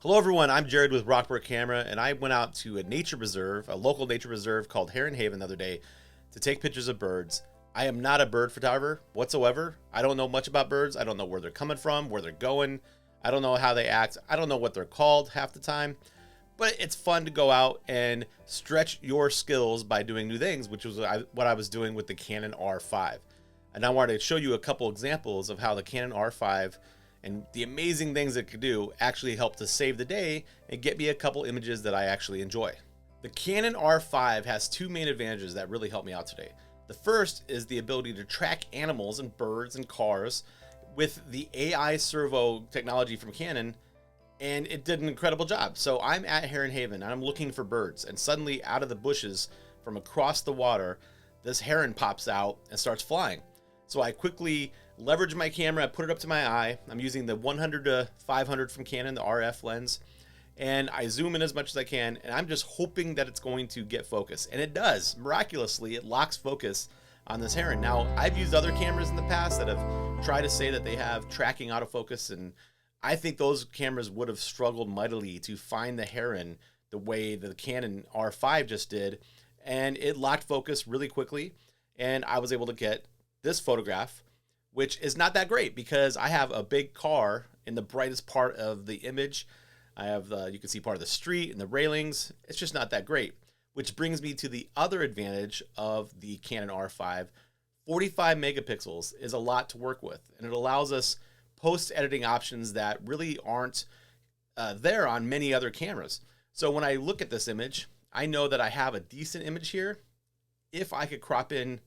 Hello everyone, I'm Jerred with Rockbrook Camera, and I went out to a nature reserve, a local nature reserve called Heron the other day to take pictures of birds. I am not a bird photographer whatsoever. I don't know much about birds. I don't know where they're coming from, where they're going. I don't know how they act. I don't know what they're called half the time. But it's fun to go out and stretch your skills by doing new things, which was what I was doing with the Canon R5. And I wanted to show you a couple examples of how the Canon R5 and the amazing things it could do actually help to save the day and get me a couple images that I actually enjoy. The Canon R5 has two main advantages that really help me out today. The first is the ability to track animals and birds and cars with the AI Servo technology from Canon, and it did an incredible job. So I'm at Heron Haven and I'm looking for birds, and suddenly out of the bushes from across the water, this heron pops out and starts flying. So I quickly leverage my camera, I put it up to my eye. I'm using the 100 to 500 from Canon, the RF lens, and I zoom in as much as I can, and I'm just hoping that it's going to get focus. And it does. Miraculously, it locks focus on this heron. Now, I've used other cameras in the past that have tried to say that they have tracking autofocus, and I think those cameras would have struggled mightily to find the heron the way the Canon R5 just did, and it locked focus really quickly, and I was able to get this photograph, which is not that great because I have a big car in the brightest part of the image. I have you can see part of the street and the railings. It's just not that great, which brings me to the other advantage of the Canon R5. 45 megapixels is a lot to work with, and it allows us post-editing options that really aren't there on many other cameras. So when I look at this image, I know that I have a decent image here if I could crop in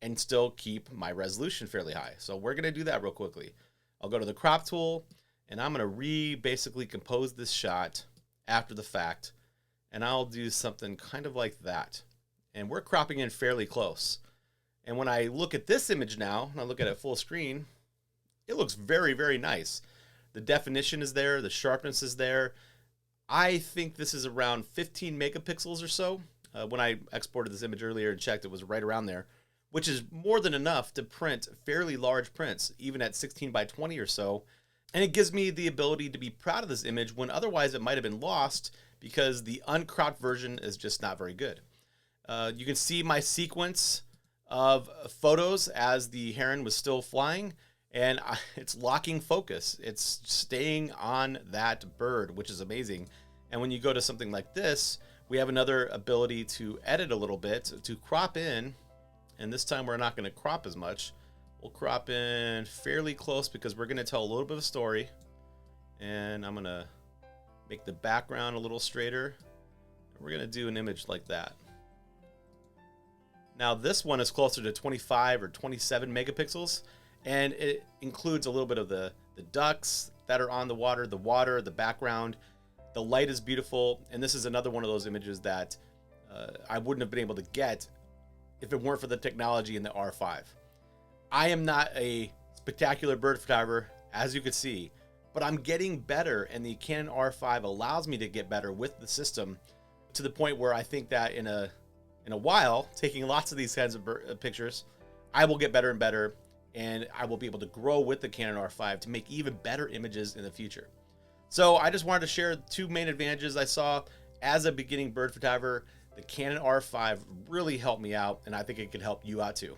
and still keep my resolution fairly high. So we're gonna do that real quickly. I'll go to the crop tool and I'm gonna basically compose this shot after the fact, and I'll do something kind of like that. And we're cropping in fairly close. And when I look at this image now, and I look at it full screen, it looks very, very nice. The definition is there, the sharpness is there. I think this is around 15 megapixels or so. When I exported this image earlier and checked, it was right around there, which is more than enough to print fairly large prints, even at 16 by 20 or so. And it gives me the ability to be proud of this image when otherwise it might have been lost because the uncropped version is just not very good. You can see my sequence of photos as the heron was still flying, and it's locking focus. It's staying on that bird, which is amazing. And when you go to something like this, we have another ability to edit a little bit, to crop in. And this time we're not going to crop as much. We'll crop in fairly close because we're going to tell a little bit of a story. And I'm going to make the background a little straighter. And we're going to do an image like that. Now this one is closer to 25 or 27 megapixels. And it includes a little bit of the ducks that are on the water, the background. The light is beautiful. And this is another one of those images that I wouldn't have been able to get if it weren't for the technology in the R5. I am not a spectacular bird photographer, as you can see, but I'm getting better, and the Canon R5 allows me to get better with the system to the point where I think that in a while, taking lots of these kinds of pictures, I will get better and better, and I will be able to grow with the Canon R5 to make even better images in the future. So I just wanted to share two main advantages I saw as a beginning bird photographer. The Canon R5 really helped me out, and I think it could help you out too.